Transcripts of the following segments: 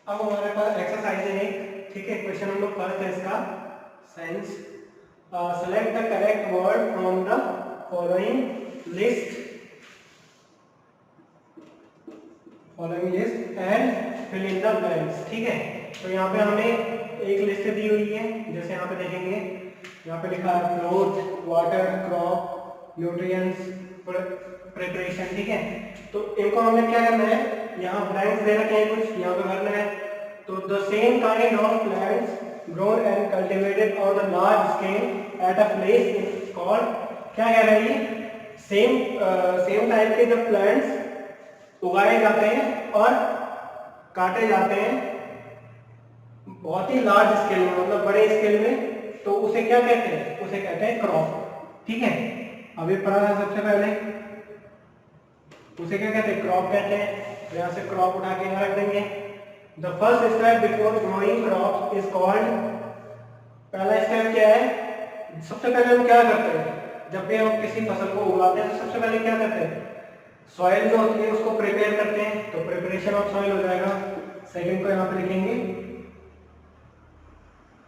अब हमारे पास एक्सरसाइज है एक, ठीक है। क्वेश्चन नंबर फर्स्ट है इसका science. Select the correct word from the following list and fill in the blanks, ठीक है। तो यहाँ पे हमें एक लिस्ट दी हुई है, जैसे यहाँ पे देखेंगे, यहाँ पे लिखा है float, water, crop, nutrients, preparation, ठीक है। तो इनको हमें क्या करना है, यहाँ ब्लैंक्स दे रखे हैं कुछ, यहाँ पे भरना है। तो the same kind of plants grown and cultivated on a large scale at a place is called, क्या कह रहा है ये, सेम टाइप के जब प्लांट्स उगाए जाते हैं और काटे जाते हैं बहुत ही लार्ज स्केल में, मतलब बड़े स्केल में, तो उसे क्या कहते हैं, उसे कहते हैं क्रॉप, ठीक है। अभी पढ़ा था सबसे पहले, उसे क्या कहते हैं, क्रॉप कहते हैं। यहाँ से क्रॉप उठा के यहाँ रख देंगे। The first step before growing crops is called, पहला स्टेप क्या है, सबसे पहले हम क्या करते हैं, जब भी हम किसी फसल को उगाते हैं तो सबसे पहले क्या करते हैं, सॉइल जो होती है उसको प्रिपेयर करते हैं, तो प्रिपरेशन ऑफ सॉइल हो जाएगा। सेकंड को यहाँ पे लिखेंगे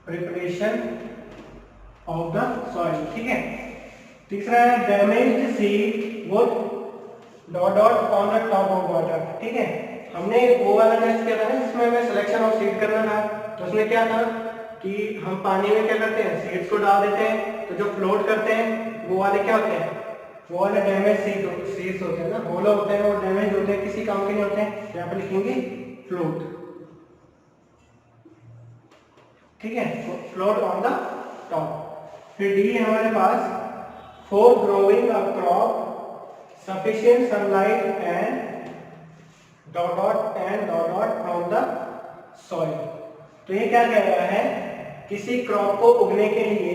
प्रिपरेशन ऑफ द सॉइल, ठीक है। तीसरा है damaged seed would dot dot on the top of water, ठीक है। हमने वो वाला टेस्ट किया था ना जिसमें हमें सिलेक्शन ऑफ सीड करना था, तो उसमें क्या था कि हम पानी में क्या करते हैं, सीड्स को डाल देते हैं, तो जो फ्लोट करते हैं वो वाले क्या होते हैं, वो वाले डैमेज सीड्स होते हैं ना, होलो होते हैं, वो डैमेज होते हैं, किसी काम के नहीं होते हैं। यहाँ पे लिखेंगे फ्लोट, ठीक है, फ्लोट ऑन द टॉप। फिर डी है हमारे पास, for growing a crop sufficient sunlight and dot dot and dot dot from the soil. तो ये क्या कह रहा है, किसी क्रॉप को उगने के लिए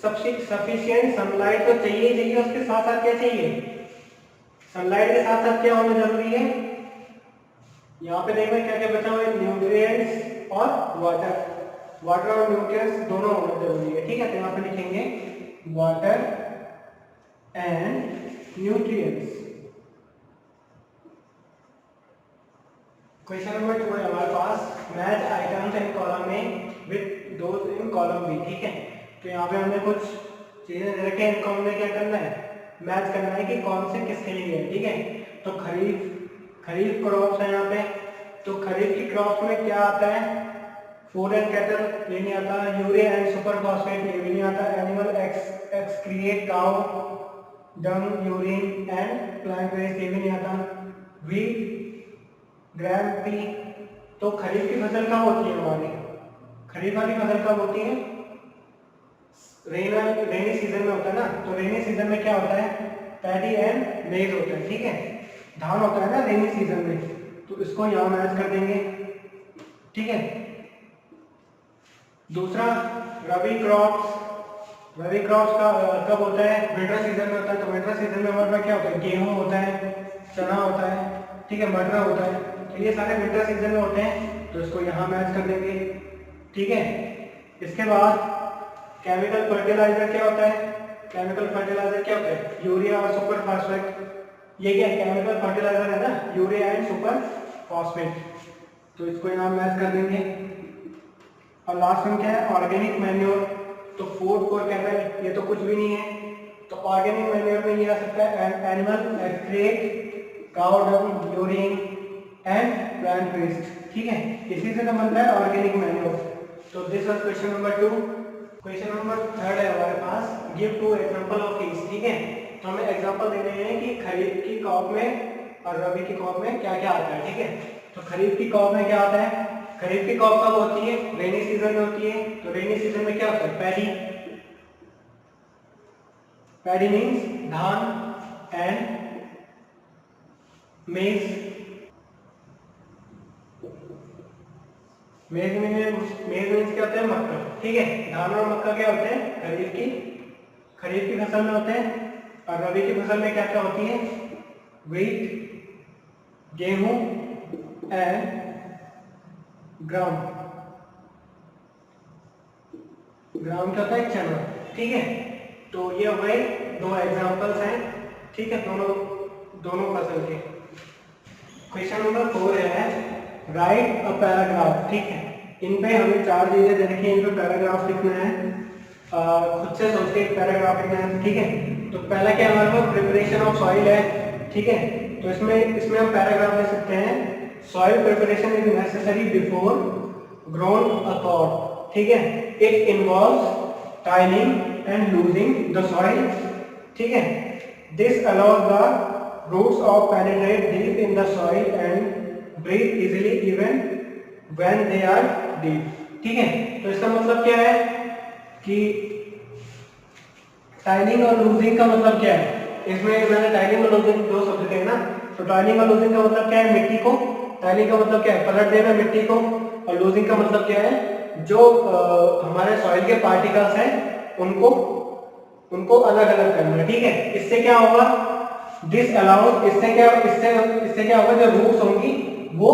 सफिशिएंट सनलाइट तो चाहिए ही चाहिए, उसके साथ साथ क्या चाहिए, सनलाइट के साथ साथ क्या होना जरूरी है, यहाँ पे देखो क्या क्या बचा हुआ है, न्यूट्रिएंट्स और वाटर और न्यूट्रिएंट्स दोनों होना जरूरी है, ठीक है। तो यहाँ पे लिखेंगे water and nutrients. Question number 2 है हमारे पास, match items in column A with those in column B, ठीक है। तो यहाँ पे हमने कुछ चीजें दे रखे हैं, इनको हमने क्या करना है, मैच करना है कि कौन से किसके लिए है, ठीक है। तो खरीफ क्रॉप्स है यहाँ पे, तो खरीफ की क्रॉप्स में क्या आता है, फूड एंड कैटल ये नहीं आता, यूरिया एंड सुपर फॉस्फेट ये भी नहीं आता, animal excrete cow dung urine and plant waste ये भी नहीं आता, वीट ग्राम पी। तो खरीफ की फसल कब होती है हमारी, खरीफ वाली फसल कब होती है, रेनी सीजन में होता है ना। तो रेनी सीजन में क्या होता है, पैडी एंड मेज होता है, ठीक है, धान होता है ना रेनी सीजन में, तो इसको यहाँ मैच कर देंगे, ठीक है। दूसरा रबी क्रॉप्स का कब होता है, विंटर सीजन में होता है। तो विंटर सीजन में हमारे क्या होता है, गेहूं होता है, चना होता है, ठीक है, मटर होता है, तो ये सारे विंटर सीजन में होते हैं, तो इसको यहाँ मैच कर देंगे, ठीक है। इसके बाद केमिकल फर्टिलाइजर क्या होता है, केमिकल फर्टिलाइजर क्या होता है, यूरिया और सुपर फॉस्फेट। ये क्या केमिकल फर्टिलाइजर है ना, यूरिया एंड सुपर फॉस्फेट, तो इसको यहाँ मैच कर देंगे। और लास्ट में क्या है, ऑर्गेनिक मैन्योर। तो फूड फॉर कैटल ये तो कुछ भी नहीं है, तो ऑर्गेनिक मैन्योर में ये आ सकता है animal excrete cow dung urine and plant waste, ठीक है। इसी से तो बनता है ऑर्गेनिक मैन्योर। तो this was question number 2। Question number 3 है हमारे पास, गिव 2 एग्जांपल ऑफ ईच, ठीक है। तो हमें एग्जांपल दे रहे हैं कि खरीफ की क्रॉप में और रबी की क्रॉप में क्या क्या आता है, ठीक है। तो खरीफ की क्रॉप में क्या आता है, खरीफ की क्रॉप कब होती है, रेनी सीजन में होती है। तो रेनी सीजन में क्या होता है, पैडी मीन्स धान एंड मेज मीन्स क्या होता है, मक्का, ठीक है। धान और मक्का क्या होते हैं, खरीफ की फसल में होते हैं। और रबी की फसल में क्या क्या होती है, व्हीट, गेहूं एंड ग्राम क्या होता है, चना, ठीक है। तो ये हमारे 2 एग्जांपल्स हैं, ठीक है, दोनों फसल के। क्वेश्चन नंबर 4 है, राइट अ पैराग्राफ, ठीक है। इन पे हमें 4 चीजें दे रखी हैं, इन पे पैराग्राफ लिखना है, खुद से सोच के एक पैराग्राफ लिखना है, ठीक है। तो पहला क्या हमारे पास प्रिपरेशन ऑफ सॉइल है, ठीक है। तो इसमें इसमें हम पैराग्राफ लिख सकते हैं, soil preparation is necessary before grown a pot, ठीक है। It involves tilling and loosing the soil, ठीक है। This allows the roots of penetrate deep in the soil and breathe easily even when they are deep, ठीक है। तो इसका मतलब क्या है कि टाइलिंग और लूजिंग का मतलब क्या है, इसमें मैंने टाइलिंग और लूजिंग दो शब्द कहे ना। तो टाइलिंग और लूजिंग का मतलब क्या है, मिट्टी को, टाइलिंग का मतलब क्या है, पलट देना मिट्टी को, और लूजिंग का मतलब क्या है, जो हमारे सॉइल के पार्टिकल्स हैं उनको अलग अलग करना, ठीक है। इससे क्या होगा, दिस अलाउज, इससे क्या होगा, जो रूट्स होंगी वो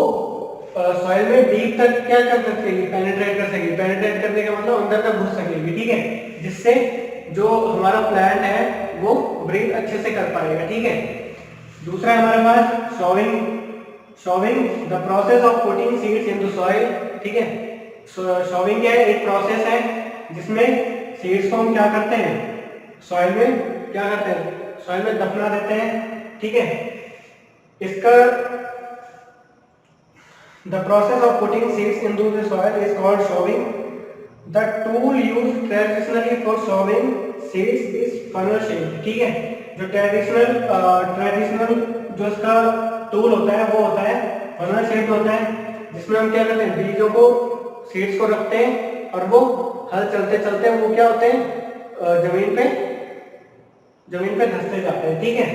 सॉइल में डीप तक क्या कर सकेगी, पेनिट्रेट कर सकेगी। पेनिट्रेट करने का मतलब अंदर तक घुस सकेगी, ठीक है। जिससे जो हमारा प्लांट है वो ब्रीथ अच्छे से कर पाएगा, ठीक है। दूसरा हमारे पास sowing the process of putting seeds into soil, ठीक है। शॉविंग क्या है, एक प्रोसेस है जिसमें सीड्स को हम क्या करते हैं, सॉइल में क्या करते हैं, सॉइल में दफना देते हैं, ठीक है। इसका the process of putting seeds into the soil is called showing. The tool used traditionally for showing seeds is funnel shape, ठीक है। जो ट्रेडिशनल जो इसका टूल होता है वो होता है फनल शेप होता है, जिसमें हम क्या करते हैं, बीजों को, सीड्स को रखते हैं और वो हल चलते चलते वो क्या होते हैं, जमीन पे धंसते जाते हैं, ठीक है।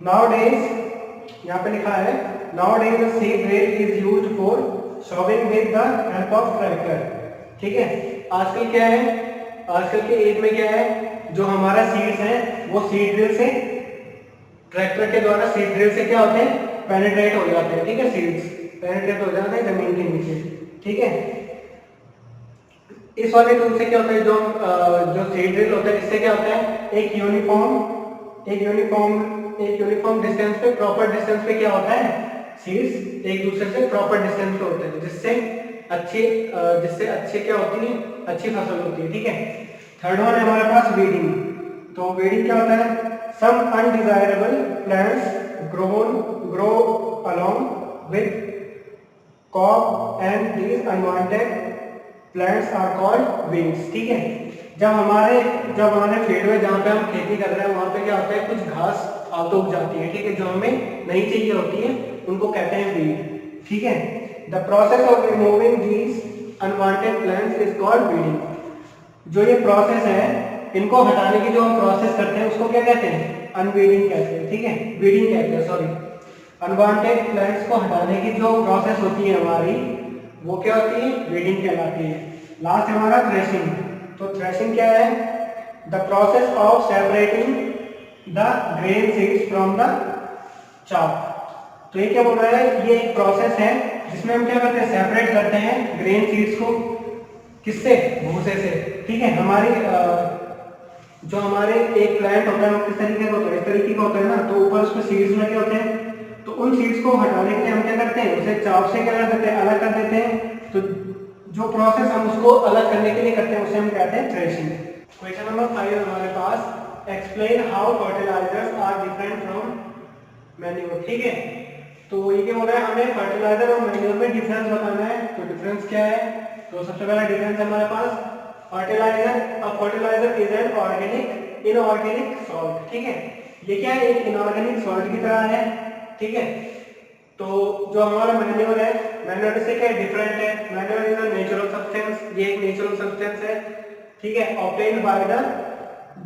Nowadays यहाँ पे लिखा है, nowadays the seed drill is used for sowing with the help of tractor, ठीक है। आजकल क्या है, आजकल के एज में क्या है, जो हमारा सीड्स है वो सीड ड्रिल से, ट्रैक्टर के द्वारा सीड ड्रिल से क्या होते हैं, पेनिट्रेट हो जाते हैं, ठीक है। सीड्स पेनिट्रेट हो जाते हैं जमीन के नीचे, ठीक है। इस वाले टूल से क्या होता है, जो सीड ड्रिल होता है, इससे क्या होता है, एक यूनिफॉर्म डिस्टेंस पे, प्रॉपर डिस्टेंस पे क्या होता है, सीड्स एक दूसरे से प्रॉपर डिस्टेंस पे होते हैं, जिससे अच्छे क्या होती है, अच्छी फसल होती है, ठीक है। थर्ड वन है हमारे पास वीडिंग। तो वीडिंग क्या होता है, some undesirable plants grow along with crop and these unwanted plants are called weeds, ठीक है। जब हमारे फील्ड में जहाँ पे हम खेती कर रहे हैं वहाँ पे क्या होता है, कुछ घास फालतू उग जाती है, ठीक है, जो हमें नहीं चाहिए होती है, उनको कहते हैं वीड, ठीक है। The process of removing these unwanted plants is called weeding. जो ये प्रोसेस है, इनको हटाने की जो हम प्रोसेस करते हैं उसको क्या कहते हैं, अनवीडिंग कहते हैं, ठीक है, वीडिंग कहते हैं, सॉरी। अनवांटेड प्लांट्स को हटाने की जो प्रोसेस होती है हमारी, वो क्या होती है, वीडिंग कहलाती है। लास्ट है हमारा थ्रेशिंग। तो थ्रेशिंग क्या है, the process of separating the grain seeds from the chaff। तो ये क्या बोल रहा है, ये एक प्रोसेस है जिसमें हम क्या करते हैं, सेपरेट करते हैं ग्रेन सीड्स को, किससे, भूसे से, ठीक है। जो हमारे एक प्लांट होता है वो किस तरीके का होता है, इस तरीके का होता है ना, तो ऊपर उसमें सीड्स लगे होते हैं, तो उन सीड्स को हटाने के लिए हम क्या करते हैं, उसे चाप से क्या कर देते हैं, अलग कर देते हैं। तो जो प्रोसेस हम उसको अलग करने के लिए करते हैं उसे हम कहते हैं थ्रेशिंग। क्वेश्चन नंबर 5 हमारे पास, explain how fertilizers are different from manure, ठीक है। तो ये क्या बोल रहा है, हमें फर्टिलाइजर और मैन्योर में डिफरेंस बताना है। तो डिफरेंस क्या है, तो सबसे पहला डिफरेंस है हमारे पास fertilizer is an organic inorganic salt, ठीक है। ये क्या है, एक इनऑर्गेनिक सॉल्ट की तरह है, ठीक है। तो जो हमारा मैन्योर है, मैन्योर से क्या डिफरेंट है, manure is a natural substance, ये एक नेचुरल सब्सटेंस है, ठीक है, obtained by the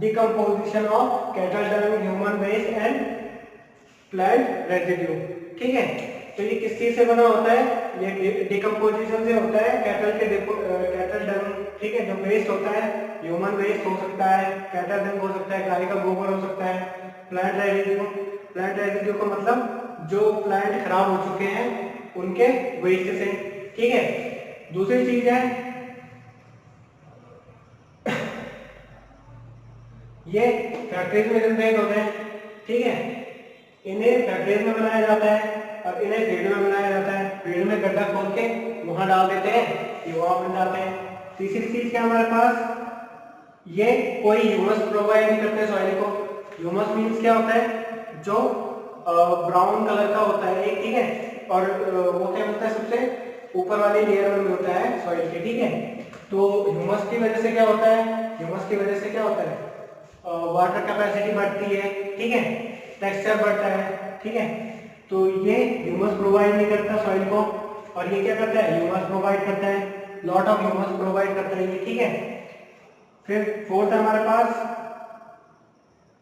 decomposition of cattle dung, human waste and plant residue, ठीक है। तो ये किस चीज से बना होता है, ये डिकम्पोजिशन से होता है, कैटल डंग, ठीक है, जो वेस्ट होता है, ह्यूमन वेस्ट हो सकता है, कैटल डंग हो सकता है, गाय का गोबर हो सकता है, प्लांट रेजिड्यू का मतलब जो प्लांट खराब हो चुके हैं उनके वेस्ट से, ठीक है। दूसरी चीज है, ये फैक्ट्रीज में जनरेट होते हैं, ठीक है, इन्हें फैक्ट्रीज में बनाया जाता है, और इन्हें फील्ड में बनाया जाता है। फील्ड में गड्ढा खोद के वहां डाल देते हैं, ये वहां बन जाते हैं। तीसरी चीज क्या हमारे पास, ये कोई ह्यूमस प्रोवाइड नहीं करते सॉइल को। ह्यूमस मींस क्या होता है, जो ब्राउन कलर का होता है एक, ठीक है, और वो क्या होता है सबसे ऊपर वाली लेयर में होता है सॉइल के, ठीक है। तो ह्यूमस की वजह से क्या होता है, ह्यूमस की वजह से क्या होता है, वाटर कैपेसिटी बढ़ती है, ठीक है, टेक्सचर बढ़ता है, ठीक है। तो ये ह्यूमस प्रोवाइड नहीं करता सॉइल को, और ये क्या करता है, ह्यूमस प्रोवाइड करता है, लॉट ऑफ ह्यूमस प्रोवाइड करता है ये, ठीक है। फिर फोर्थ हमारे पास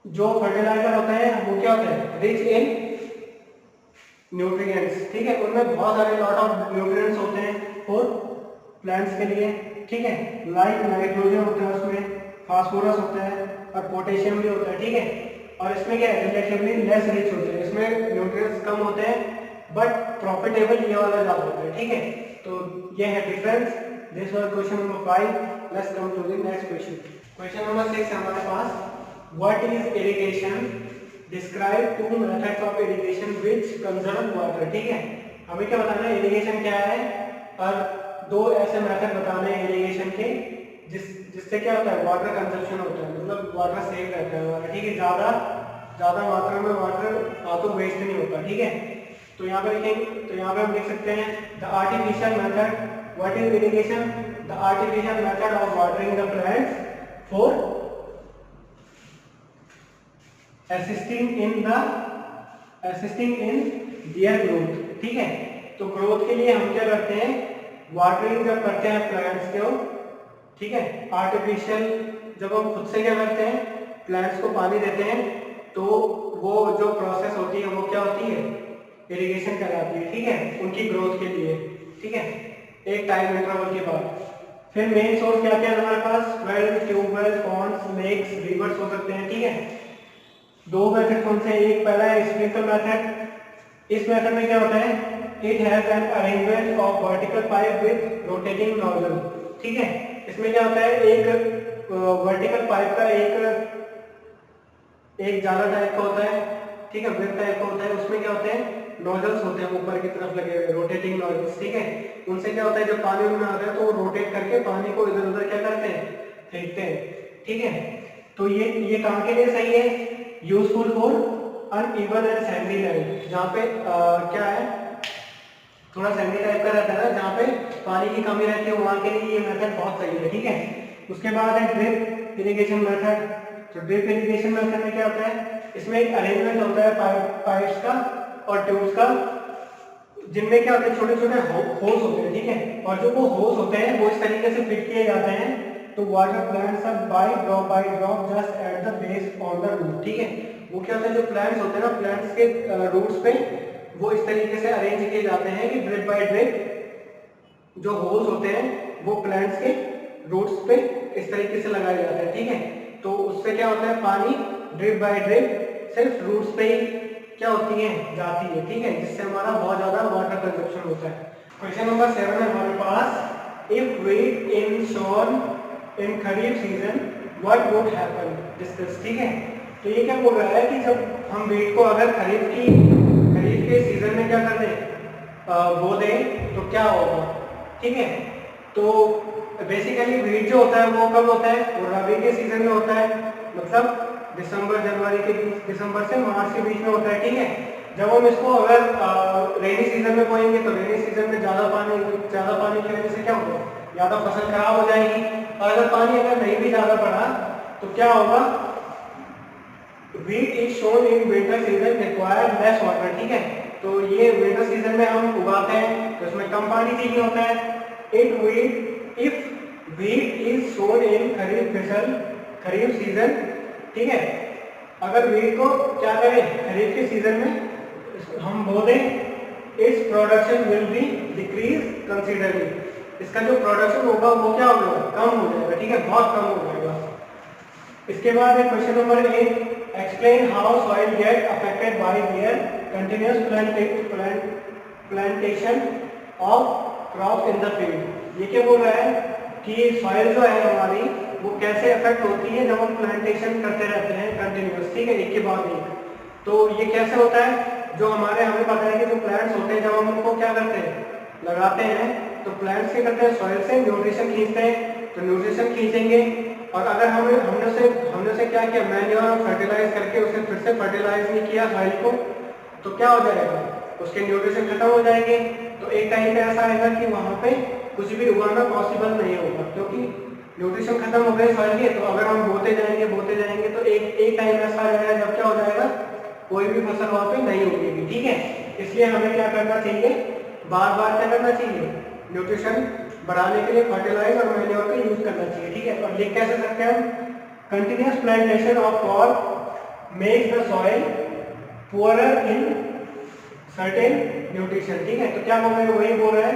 जो फर्टिलाइजर होता है वो क्या होता है, रिच इन न्यूट्रिएंट्स, ठीक है, उनमें बहुत सारे लॉट ऑफ न्यूट्रिएंट्स होते हैं फॉर प्लांट्स के लिए, ठीक है, लाइक नाइट्रोजन होता है उसमें, फास्फोरस होता है और पोटेशियम भी होता है, ठीक है। और इसमें क्या है, रिलेटिवली लेस रिच होते हैं, इसमें न्यूट्रिएंट्स कम होते हैं बट प्रॉफिटेबल ये वाला ज्यादा होता है, ठीक है। तो ये है difference. This was question number 5। Let's come to the next question. Question number 6 हमारे पास, what is irrigation, describe two methods of irrigation which conserve water, ठीक है। हमें क्या बताना है, इरिगेशन क्या है, और दो ऐसे मेथड बताने हैं इरिगेशन के जिससे क्या होता है, वाटर कंजप्शन होता है, मतलब वाटर सेव रहता है वाटर, ठीक है, ज्यादा मात्रा में वाटर तो वेस्ट नहीं होता, ठीक है। तो यहाँ पे लिखेंगे, तो यहाँ पे हम लिख सकते हैं the artificial method, what is irrigation, the artificial method of watering the plants for assisting in their growth, ठीक है। तो ग्रोथ के लिए हम क्या करते हैं, वाटरिंग जब करते हैं प्लांट्स को, ठीक है, आर्टिफिशियल जब हम खुद से क्या करते हैं, प्लांट्स को पानी देते हैं, तो वो जो प्रोसेस होती है वो क्या होती है, इरिगेशन कहलाती है, ठीक है, उनकी ग्रोथ के लिए, ठीक है, एक टाइम इंटरवल के बाद। फिर मेन सोर्स क्या क्या है हमारे पास, well, tube well, ponds, lakes, rivers हो सकते हैं, ठीक है। दो मेथड कौन से, एक पहला है स्प्रिंकल मेथड। इस मेथड में क्या होता है, it has an arrangement of vertical pipe with rotating nozzle, ठीक है। इसमें क्या होता है, एक वर्टिकल पाइप का एक जाला टाइप का होता है, ठीक है, ब्रेक टाइप का होता है, उसमें क्या होते हैं, नोजल्स होते हैं ऊपर की तरफ लगे हुए, रोटेटिंग नोजल्स, ठीक है। उनसे क्या होता है, जब पानी उनमें आता है तो वो रोटेट करके पानी को इधर उधर क्या करते हैं, फेंकते हैं, ठीक है। तो ये काम के लिए सही है, useful for uneven and Sandy land, जहाँ पे क्या है, थोड़ा सैंडी टाइप का रहता है ना, जहाँ पे पानी की कमी रहती है, वहां के लिए ये मेथड बहुत सही है, ठीक है। उसके बाद है ड्रिप इरिगेशन मेथड। तो ड्रिप इरिगेशन मेथड में क्या होता है, इसमें एक अरेंजमेंट होता है पाइप्स का और ट्यूब्स का, जिनमें क्या होता है, छोटे छोटे होल्स होते हैं, ठीक है, और जो वो होल्स होते हैं वो इस तरीके से फिट किए जाते हैं, तो water plants are by drop just at the base on the root, ठीक है। वो क्या होता है, जो प्लांट्स होते हैं ना, प्लांट्स के रूट्स पे वो इस तरीके से अरेंज किए जाते हैं कि ड्रिप बाय ड्रिप जो होल्स होते हैं वो प्लांट्स के रूट्स पे इस तरीके से लगाए जाते हैं, ठीक है। तो उससे क्या होता है, पानी ड्रिप बाय ड्रिप सिर्फ रूट्स पे ही क्या होती है, जाती है, ठीक है, जिससे हमारा बहुत ज्यादा वाटर कंजप्शन होता है। क्वेश्चन नंबर 7 है हमारे पास, if wheat in sown in kharif season what would happen, discuss, ठीक है। तो ये क्या बोल रहा है कि जब हम wheat को अगर खरीफ के सीजन में क्या कर दें, बो दें, तो क्या होगा, ठीक है। तो बेसिकली wheat जो होता है वो कब होता है, वो रबी के सीजन में होता है, मतलब दिसंबर जनवरी के बीच, दिसंबर से मार्च के बीच में होता है, ठीक है। जब हम इसको अगर रेनी सीजन में बोएंगे तो रेनी सीजन में ज्यादा पानी की वजह से क्या होगा, ज्यादा फसल खराब हो जाएगी, और अगर पानी नहीं भी ज्यादा पड़ा तो क्या होगा, wheat is sown in winter season require less water, ठीक है। तो ये विंटर सीजन में हम उगाते हैं तो इसमें कम पानी चाहिए होता है। If wheat is sown in kharif season, ठीक है, अगर wheat को क्या करें, खरीफ के सीजन में हम बो दें, its production will be decrease considerably, इसका जो प्रोडक्शन होगा वो क्या होगा, कम हो जाएगा, ठीक है, बहुत कम हो जाएगा। इसके बाद है question number 8, explain how soil get affected by there continuous plantation of crop in the field. ये क्या बोल रहा है कि सॉइल जो है हमारी वो कैसे अफेक्ट होती है जब हम प्लांटेशन करते रहते हैं कंटिन्यूअस, ठीक है, एक के बाद एक। तो ये कैसे होता है, जो हमारे हमें पता है कि जो प्लांट्स होते हैं जब हम उनको क्या करते हैं लगाते हैं तो प्लांट्स क्या करते हैं सॉइल से न्यूट्रिशन खींचते हैं, तो न्यूट्रिशन खींचेंगे और अगर हमने उसे क्या किया मैन्योर और फर्टिलाइज करके उसे फिर से फर्टिलाइज नहीं किया सॉइल को तो क्या हो जाएगा उसके न्यूट्रिशन खत्म हो जाएंगे। तो एक टाइम पे ऐसा आएगा कि वहां पे कुछ भी उगाना पॉसिबल नहीं होगा क्योंकि न्यूट्रिशन खत्म हो गए सॉइल के। तो अगर हम बोते जाएंगे तो एक टाइम ऐसा आ जाएगा जब क्या हो जाएगा कोई भी फसल वहां पे नहीं उगेगी। ठीक है, इसलिए हमें क्या करना चाहिए बार बार क्या करना चाहिए न्यूट्रिशन बढ़ाने के लिए फर्टिलाइज और मैन्योर का यूज करना चाहिए। ठीक है, और लिख कैसे सकते हैं हम continuous plantation of crop makes the soil poorer in certain nutrition. ठीक है, तो क्या बोल रहे हैं वही बोल रहा है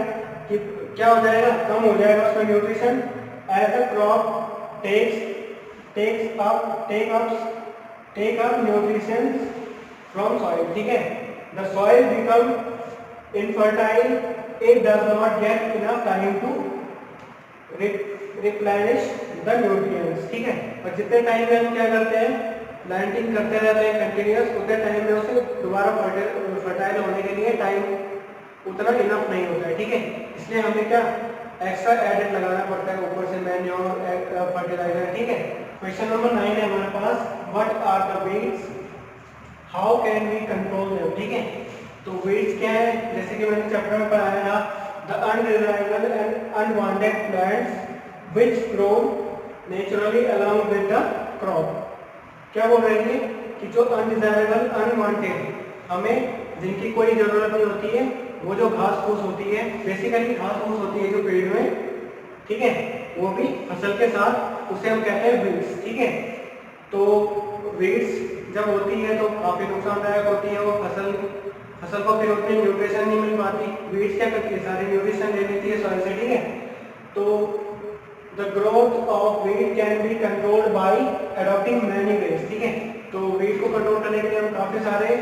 कि क्या हो जाएगा कम हो जाएगा उसका nutrition as the crop take up nutrition from soil. ठीक है, the soil become infertile it does not get enough time to replenish the nutrients. ठीक है, और जितने टाइम में हम क्या करते हैं प्लांटिंग करते रहते हैं कंटिन्यूअस उतने टाइम में उसे दोबारा फर्टाइल होने के लिए टाइम उतना इनफ नहीं होता है। ठीक है, इसलिए हमें क्या एक्स्ट्रा एडेड लगाना पड़ता है ऊपर से मैन्योर फर्टिलाइजर। ठीक है, क्वेश्चन नंबर 9 है हमारे पास what are the weeds how can we control them. ठीक है, तो वीड्स क्या है जैसे कि मैंने चैप्टर में पढ़ाया था the undesirable and unwanted plants which grow naturally along with the crop. क्या बोल रहे हैं कि जो अनडिजायरेबल अनवांटेड हमें जिनकी कोई जरूरत नहीं होती है वो जो घास फूस होती है बेसिकली घास फूस होती है जो पेड़ में, ठीक है, वो भी फसल के साथ उसे हम कहते हैं वीड्स। ठीक है, तो वीड्स जब होती है तो काफी नुकसानदायक होती है, वो फसल को फिर उतनी न्यूट्रिशन नहीं मिल पाती। वीड्स क्या करती है सारी न्यूट्रिशन ले लेती है सॉइल से। ठीक है, तो the growth of weed can be controlled by adopting many ways. ठीक है, तो वीड को कंट्रोल करने के लिए हम काफी सारे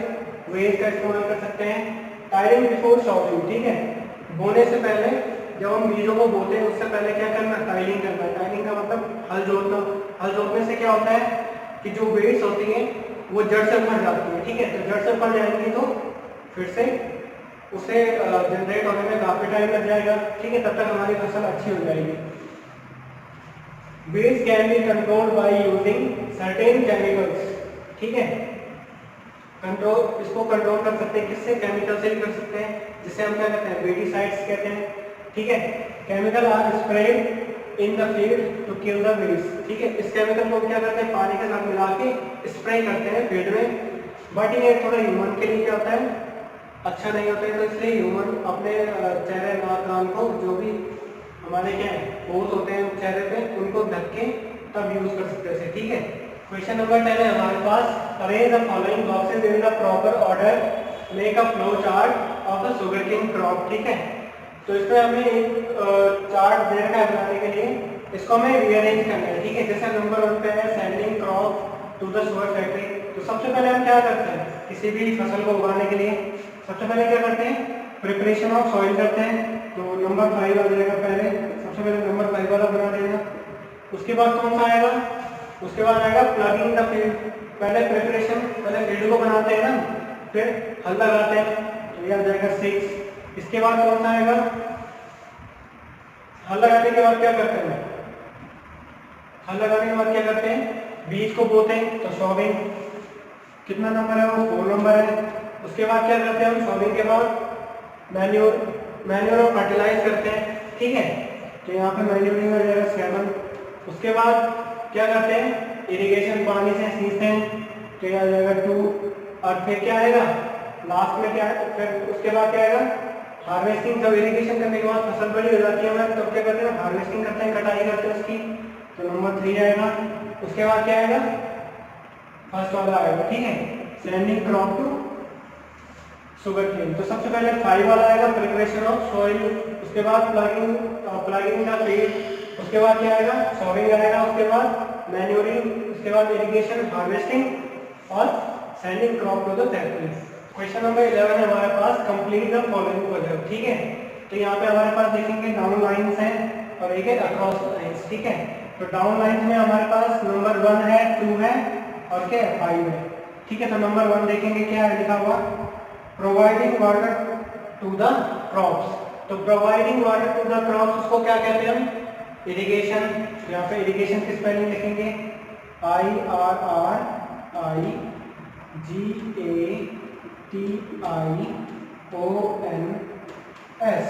वेज का इस्तेमाल कर सकते हैं। Timing before sorting. ठीक है, बोने से पहले जब हम बीजों को बोते हैं उससे पहले क्या करना टाइलिंग करना। टाइलिंग का मतलब हल जोतना। हल जोतने से क्या होता है कि जो वेड्स होती हैं वो जड़ से भर जाती है। ठीक है, तो जड़ से भर जाएंगी तो फिर से उसे जनरेट होने में काफी टाइम लग जाएगा। ठीक है, तब तक हमारी फसल अच्छी हो जाएगी। Weds can be controlled by using certain chemicals. ठीक है, कंट्रोल इसको कंट्रोल कर सकते हैं किससे केमिकल से भी कर सकते हैं जिसे हम क्या कहते हैं वेडिसाइड्स कहते हैं। ठीक है, chemical are spread in the field to kill the weeds. ठीक है, इस केमिकल को क्या करते हैं पानी के साथ मिला के स्प्रे करते हैं फील्ड में, बट ये थोड़ा ह्यूमन के लिए क्या होता है अच्छा नहीं होता है, तो इसलिए ह्यूमन अपने चेहरे नाक कान को जो भी हमारे क्या पोर्स होते हैं चेहरे पे उनको ढक के तब यूज कर सकते हैं। ठीक है, क्वेश्चन नंबर 10 है हमारे पास arrange the following boxes in the proper order make a flow chart of the sugarcane crop. ठीक है, तो इसमें हमें एक चार्ट दे रखा है बनाने के लिए, इसको हमें रीअरेंज करना है। ठीक है, जैसे नंबर 1 पे है sending crop to the sugar factory. तो सबसे पहले हम क्या करते हैं किसी भी फसल को उगाने के लिए सबसे पहले क्या करते हैं प्रिपरेशन ऑफ सॉइल करते हैं। तो नंबर 5 आ जाएगा पहले, सबसे पहले नंबर 5 वाला बना देना। उसके बाद कौन सा आएगा उसके बाद आएगा प्लगिंग द फील्ड। पहले प्रिपरेशन पहले फील्ड को बनाते हैं ना, फिर हल लगाते हैं, तो ये आ जाएगा 6। इसके बाद कौन सा आएगा हल लगाने के बाद क्या करते हैं हल लगाने के बाद क्या करते हैं बीज को बोते हैं, तो सॉविंग कितना नंबर है वो 4 नंबर है। उसके बाद क्या करते हैं हम सॉविंग के बाद मैन्योर और फर्टिलाइज करते हैं। ठीक है, तो यहाँ पे मैन्योरिंग हो जाएगा 7। उसके बाद क्या करते हैं इरिगेशन पानी से सींचते हैं, तो ये आ जाएगा 2। और फिर क्या आएगा लास्ट में क्या है फिर उसके बाद क्या आएगा हार्वेस्टिंग। जब इरिगेशन करने के बाद फसल बड़ी हो जाती है हमारे तब क्या करते हैं हार्वेस्टिंग करते हैं कटाई करते हैं उसकी, तो नंबर 3 आएगा। उसके बाद क्या आएगा फर्स्ट वाला आएगा। ठीक है, sending crop to sugar cane. तो सबसे पहले 5 वाला आएगा प्रिपरेशन ऑफ सॉइल, उसके बाद प्लगिंग द फील्ड, उसके बाद क्या आएगा सॉविंग आएगा, उसके बाद मैन्योरिंग, उसके बाद इरिगेशन हार्वेस्टिंग और sending crop to the factory. Question number 11 है हमारे पास कंप्लीट द फॉलोइंग प्रोजेक्ट। ठीक है, तो यहाँ पे हमारे पास देखेंगे डाउन लाइंस हैं और एक है अक्रॉस लाइंस। ठीक है, तो डाउन लाइंस में हमारे पास नंबर 1 है 2 है और क्या है 5 है। ठीक है, तो नंबर 1 देखेंगे क्या है लिखा हुआ providing water to the crops. तो providing water to the crops उसको क्या कहते हैं हम? इरिगेशन। यहाँ पे इरिगेशन की स्पेलिंग लिखेंगे IRRIGATIONS,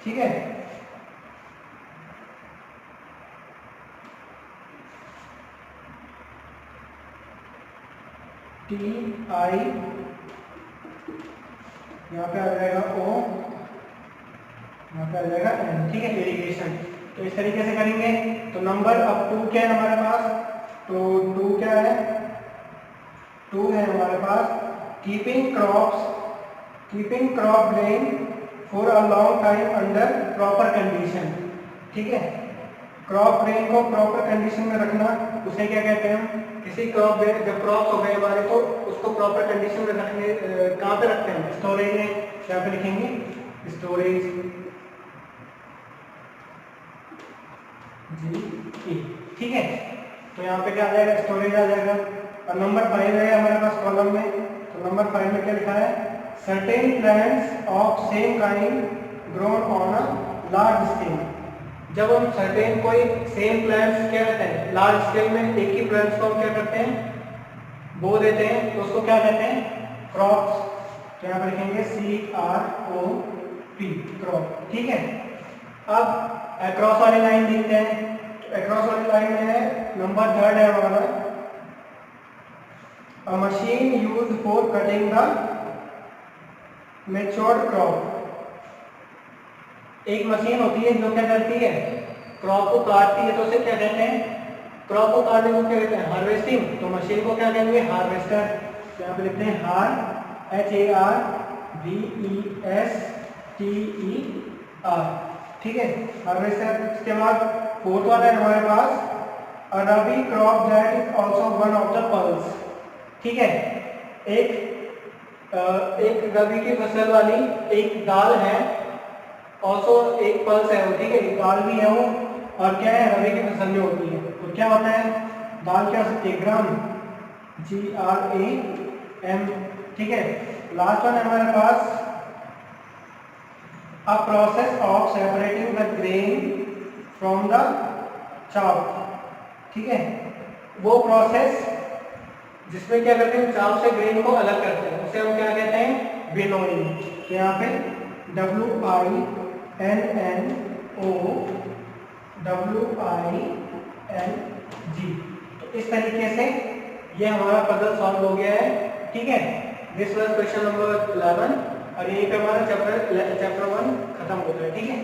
ठीक है। TI यहाँ पे आ जाएगा O, यहाँ पे आ जाएगा N, ठीक है, इरिगेशन। तो इस तरीके से करेंगे। तो नंबर अब 2 क्या है हमारे पास? तो 2 क्या है? 2 है हमारे पास keeping crop grain for a long time under proper condition, ठीक है। क्रॉप ग्रेन को प्रॉपर कंडीशन में रखना, उसे क्या कहते हैं हम? किसी क्रॉप जब क्रॉप हो गए हमारे तो उसको प्रॉपर कंडीशन में रखने कहाँ पे रखते हैं? स्टोरेज में। यहाँ पे लिखेंगे स्टोरेज GE, ठीक है। तो यहाँ पे क्या आ जाएगा? स्टोरेज आ जाएगा। और नंबर 5 है हमारे पास कॉलम में। तो नंबर 5 में क्या लिखा है? Certain plants of same kind grown on a large scale. जब हम सर्टेन कोई सेम प्लांट्स क्या कहते हैं? लार्ज स्केल में एक ही प्लांट्स को हम क्या करते हैं? बो देते हैं, तो उसको क्या कहते हैं? क्रॉप्स। तो यहाँ पर लिखेंगे CROP, क्रॉप, ठीक है। अब अक्रॉस वाली लाइन देखते हैं। तो अक्रॉस वाली लाइन में है नंबर 3 है हमारा, अ machine use for cutting the matured crop. एक मशीन होती है जो क्या करती है? क्रॉप को काटती है, तो उसे क्या कहते हैं? क्रॉप को काटने को क्या कहते हैं? हार्वेस्टिंग। तो मशीन को क्या कहेंगे? हार्वेस्टर। तो यहाँ पे लिखते हैं HARVESTER, ठीक है, हार्वेस्टर। इसके बाद 4th वाला है हमारे पास a rabi crop that is also one of the pulse, ठीक है। एक रबी की फसल वाली एक दाल है, ऑल्सो एक पल्स है वो, ठीक है, दाल भी है वो, और क्या है? रबी की फसल में होती है। तो क्या होता है? दाल क्या हो सकती है? ग्राम, GRAM, ठीक है। लास्ट वन है हमारे पास a process of separating the grain from the chaff, ठीक है। वो प्रोसेस जिसमें क्या करते हैं? चाप से ग्रेन को अलग करते हैं, उसे हम क्या कहते हैं? विनोइंग। तो यहाँ पे WINNOWING। तो इस तरीके से ये हमारा पजल सॉल्व हो गया है, ठीक है। दिस वाज क्वेश्चन नंबर 11 और यहीं पे हमारा चैप्टर 1 खत्म होता है, ठीक है।